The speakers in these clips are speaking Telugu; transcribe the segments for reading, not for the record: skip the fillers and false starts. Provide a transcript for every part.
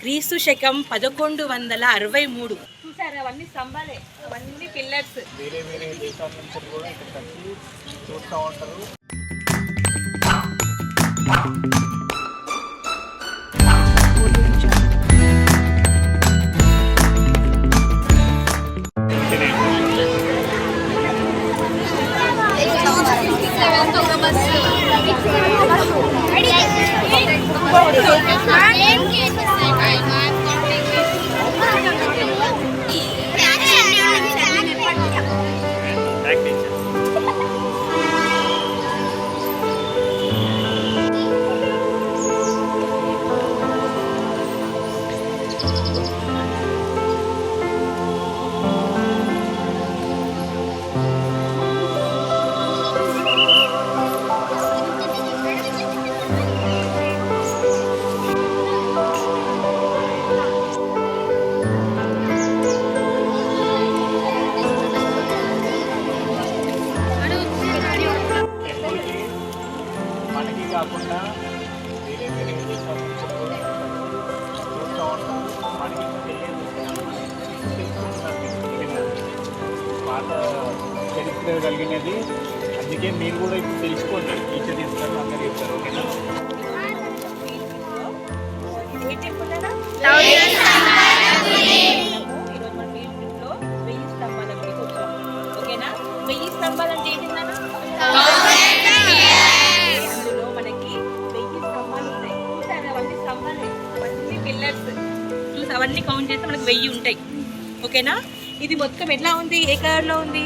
క్రీస్తు శకం 1163. చూసారు, అవన్నీ స్తంభాలే, అవన్నీ పిల్లర్స్. వేరే వేరే దేశాల నుంచి కూడా ఇక్కడ వచ్చి చూస్తూ ఉంటారు. మనకి కాకుండా వేరే వేరే దేశాల నుంచి కూడా చూస్తూ ఉంటారు. మనకి తెలియదు, పాత చరిత్ర కలిగినది. అందుకే మీరు కూడా ఇప్పుడు తెలుసుకోండి. టీచర్ చెప్తారు, అందరు చెప్తారు. ఓకేనా? ఈరోజు మన ఫీల్డ్ ట్రిప్ లో 1000 స్తంభాల గుడికి వచ్చాము. ఓకేనా? 1000 స్తంభాలు అంటే ఏంటన్నా? అందులో మనకి 1000 స్తంభాలు ఉంటాయి. చూసారు, అవన్నీ స్తంభాలే, అవన్నీ పిల్లర్స్. చూసి అవన్నీ కౌంట్ చేస్తే మనకి 1000 ఉంటాయి. ఓకేనా? ఇది మొత్తం ఎట్లా ఉంది? ఏ కలర్ లో ఉంది?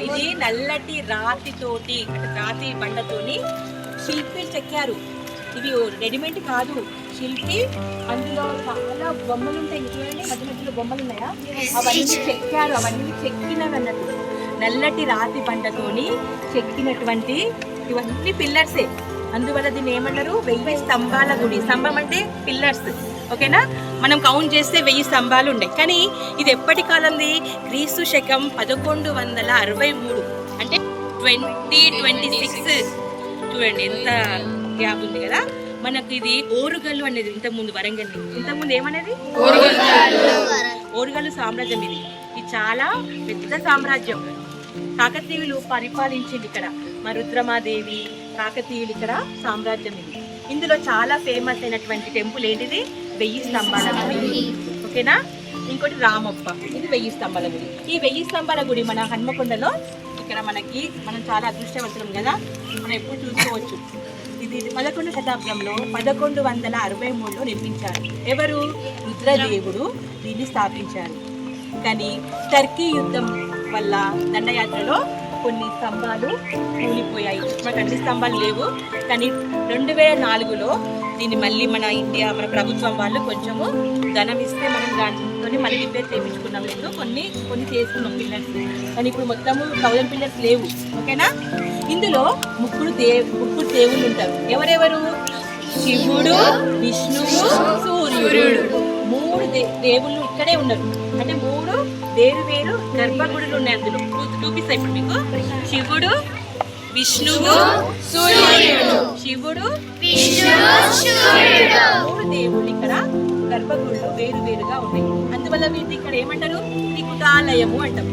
ఇది నల్లటి రాతితోటి, రాతి బండతోని శిల్పి చెక్కారు. ఇవి రెడీమేడ్ కాదు, శిల్పి. అందులో చాలా బొమ్మలు ఉంటాయి. చూడండి, మధ్య మధ్యలో బొమ్మలు ఉన్నాయా? అవన్నీ చెక్కారు, అవన్నీ చెక్కినవి అన్నట్టు. నల్లటి రాతి బండతోని చెక్కినటువంటి ఇవన్నీ పిల్లర్సే. అందువల్ల దీన్ని ఏమన్నారు? 1000 స్తంభాల గుడి. స్తంభం అంటే పిల్లర్స్. ఓకేనా? మనం కౌంట్ చేస్తే 1000 స్తంభాలు ఉన్నాయి. కానీ ఇది ఎప్పటి కాలంది? క్రీస్తు శకం 1163, అంటే 2026. చూడండి ఎంత గ్యాప్ ఉంది కదా. మనకు ఇది ఓరుగల్లు అనేది ఇంతకుముందు వరంగల్, ఇంతకుముందు ఏమనేది? ఓరుగల్లు సామ్రాజ్యం. ఇది చాలా పెద్ద సామ్రాజ్యం. కాకతీయులు పరిపాలించింది ఇక్కడ. మా రుద్రమాదేవి, కాకతీయులు ఇక్కడ సామ్రాజ్యం ఇది. ఇందులో చాలా ఫేమస్ అయినటువంటి టెంపుల్ ఏంటిది? 1000 స్తంభాల గుడి. ఓకేనా? ఇంకోటి రామప్ప. ఇది 1000 స్తంభాల గుడి. ఈ 1000 స్తంభాల గుడి మన హన్మకొండలో ఇక్కడ మనం చాలా అదృష్టవంతులం కదా, మనం ఎప్పుడు చూసుకోవచ్చు. ఇది 11వ శతాబ్దంలో 1163లో నిర్మించారు. ఎవరు? రుద్రదేవుడు దీన్ని స్థాపించారు. కానీ టర్కీ యుద్ధం వల్ల దండయాత్రలో కొన్ని స్తంభాలు కూలిపోయాయి. మనకు అన్ని స్తంభాలు లేవు. కానీ 2004లో దీన్ని మళ్ళీ మన ఇండియా, మన ప్రభుత్వం వాళ్ళు కొంచెము ధనం ఇస్తే మనం దాంతో మళ్ళీ రిపేర్ చేయించుకున్నాం. లేదు, కొన్ని చేసుకున్నాం పిల్లర్స్. కానీ ఇప్పుడు మొత్తము 1000 పిల్లర్స్ లేవు. ఓకేనా? ఇందులో ముగ్గురు దేవుళ్ళు ఉంటారు. ఎవరెవరు? శివుడు, విష్ణువు, సూర్యుడు. 3 దేవుళ్ళు ఇక్కడే ఉన్నారు. అంటే 3 వేరు గర్భగుడులు ఉన్నాయి. అందులో చూపిస్తాయి ఇప్పుడు మీకు. శివుడు, విష్ణువు, సూర్యుడు. శివుడు, విష్ణువు, సూర్యుడు. 3 దేవుళ్ళు ఇక్కడ గర్భగుడులు వేరుగా ఉన్నాయి. అందువల్ల వీటిని ఇక్కడ ఏమంటారు? త్రికుటాలయము అంటాం.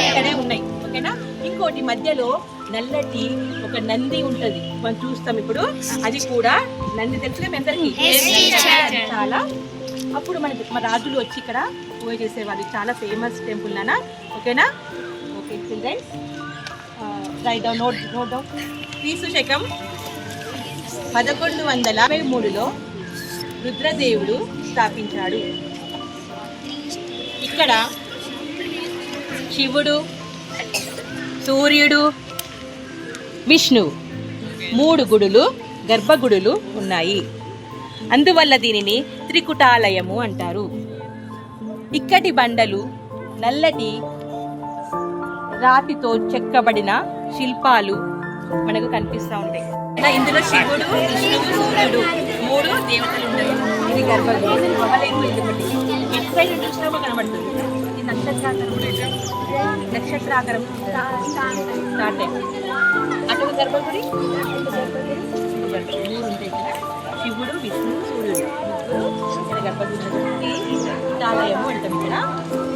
ఇక్కడే ఉన్నాయి. ఓకేనా? ఇంకోటి మధ్యలో నల్లటి ఒక నంది ఉంటది, మనం చూస్తాం ఇప్పుడు. అది కూడా నంది తెలుసుగా మీ అందరికి. చాలా అప్పుడు మన రాజులు వచ్చి ఇక్కడ పూజ చేసేవాళ్ళు. చాలా ఫేమస్ టెంపుల్ నానా. ఓకేనా? Okay childrens, right down, note down. క్రీస్తు శకం 1163లో రుద్రదేవుడు స్థాపించాడు. ఇక్కడ శివుడు, సూర్యుడు, విష్ణువు 3 గుడులు, గర్భగుడులు ఉన్నాయి. అందువల్ల దీనిని త్రికుటాలయము అంటారు. ఇక్కటి బండలు నల్లటి రాతితో చెక్కబడిన శిల్పాలు మనకు కనిపిస్తూ ఉంటాయి. ఇందులో శివుడు, విష్ణువు, సూర్యుడు 3 దేవతలు ఉంటారు. ఇది గర్భగుడి. ఎటు సైడ్ చూసినా కనబడుతుంది. ఇది నక్షత్రాకారం స్టార్ట్ అయింది. అటు గర్భగుడి 3 ఉంటాయి కదా. శివుడు, విష్ణు, సూర్యుడు ముగ్గురు ఇక్కడ గర్భగుడి చాలయము అంటాం ఇక్కడ.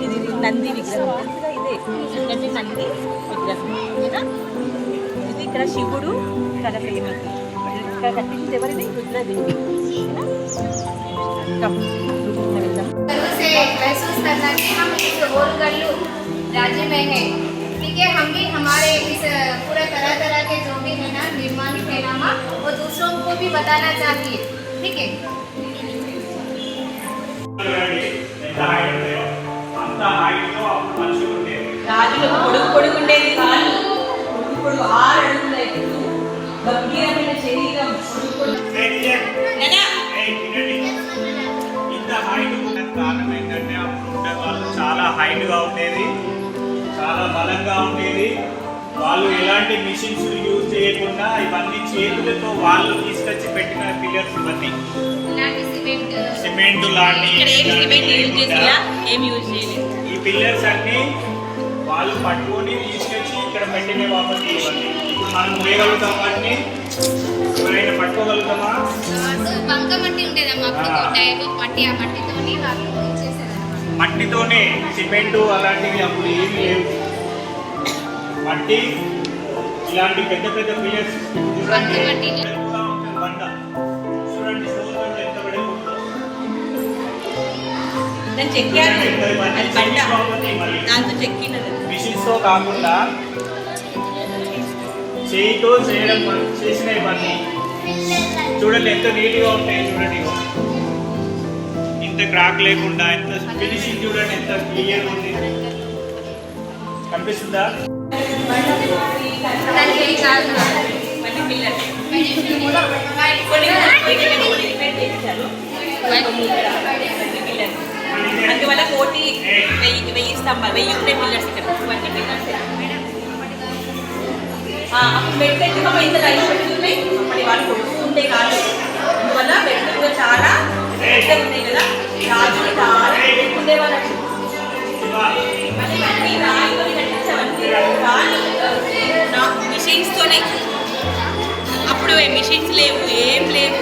ఇది నంది విగ్రహం తెలుసుగా, ఇదే ఎందుకంటే నంది విగ్రహం ఓకేనా. ఇది ఇక్కడ శివుడు చాలా ఫేమస్. ఇక్కడ కట్టించింది ఎవరిది? రుద్రదేవి ఓకేనా. से महसूस करना कि हम इस ओरगल्लू राज्य में है। ठीक है, हम भी हमारे इस पूरा तरह तरह के जो भी है ना निर्माण पैनामा वो दूसरों को भी बताना चाहिए। ठीक है, రాజులకు పొడుగు పొడుగు ఉండేది కాదు, పొడుగు పొడుగు 6 అడుగుల ఎత్తు, గంభీరమైన శరీరం, ఇంత హైట్ ఉండడానికి కారణం ఏంటంటే అప్పుడు ఉండే వాళ్ళు చాలా హైట్గా ఉండేది, చాలా బలంగా ఉండేది. వాళ్ళు ఎలాంటి మిషన్స్ యూజ్ చేయకుండా ఇవన్నీ చేతులతో వాళ్ళు తీసుకొచ్చి పెట్టిన పిల్లర్స్ ఇవన్నీ సిమెంట్ లాంటి ఈ పిల్లర్స్ అన్ని వాళ్ళు పట్టుకొని తీసుకొచ్చి ఇక్కడ పెట్టిన కాబట్టి ఇవన్నీ ఇప్పుడు మనం వేయగలుగుతాం. వాటిని ఎవరైనా పట్టుకోగలుగుతామా? బంకమట్టి ఉండేదమ్మా అప్పుడు మట్టి, ఆ మట్టితోని వాళ్ళు చేసేదన్నమాట. మట్టితోనే, సిమెంటు అలాంటివి అప్పుడు ఏమీ లేవు. మట్టి ఇలాంటి పెద్ద పెద్ద పిల్లర్స్ చూడండి, బండ చూడండి, సముద్రంలో ఎంత పడిపోతుందో. మిషన్స్ తో కాకుండా చేయితో చేయడం చేసిన ఇవన్నీ చూడండి ఎంత నీట్గా ఉంటాయి. చూడండి ఇంత క్రాక్ లేకుండా, ఎంత ఫినిషింగ్ చూడండి ఎంత క్లియర్ ఉంది. కనిపిస్తుందా? అందువల్ల 1000 స్తంభాలు, 1000 ఉండే పిల్లర్స్ ఇక్కడ. ఇవన్నీ పిల్లర్స్ పెట్టేట్టుగా ఇంత లైన్ పెట్టుకున్నాయి. అప్పటి వాళ్ళు కొట్టుకుంటే కాదు, అందువల్ల పెట్టుగా చాలా పెద్దగా ఉన్నాయి కదా. రాజులు చాలా పెట్టుకునేవాళ్ళు. మిషన్స్తోనే, అప్పుడు మిషన్స్ లేవు, ఏం లేవు.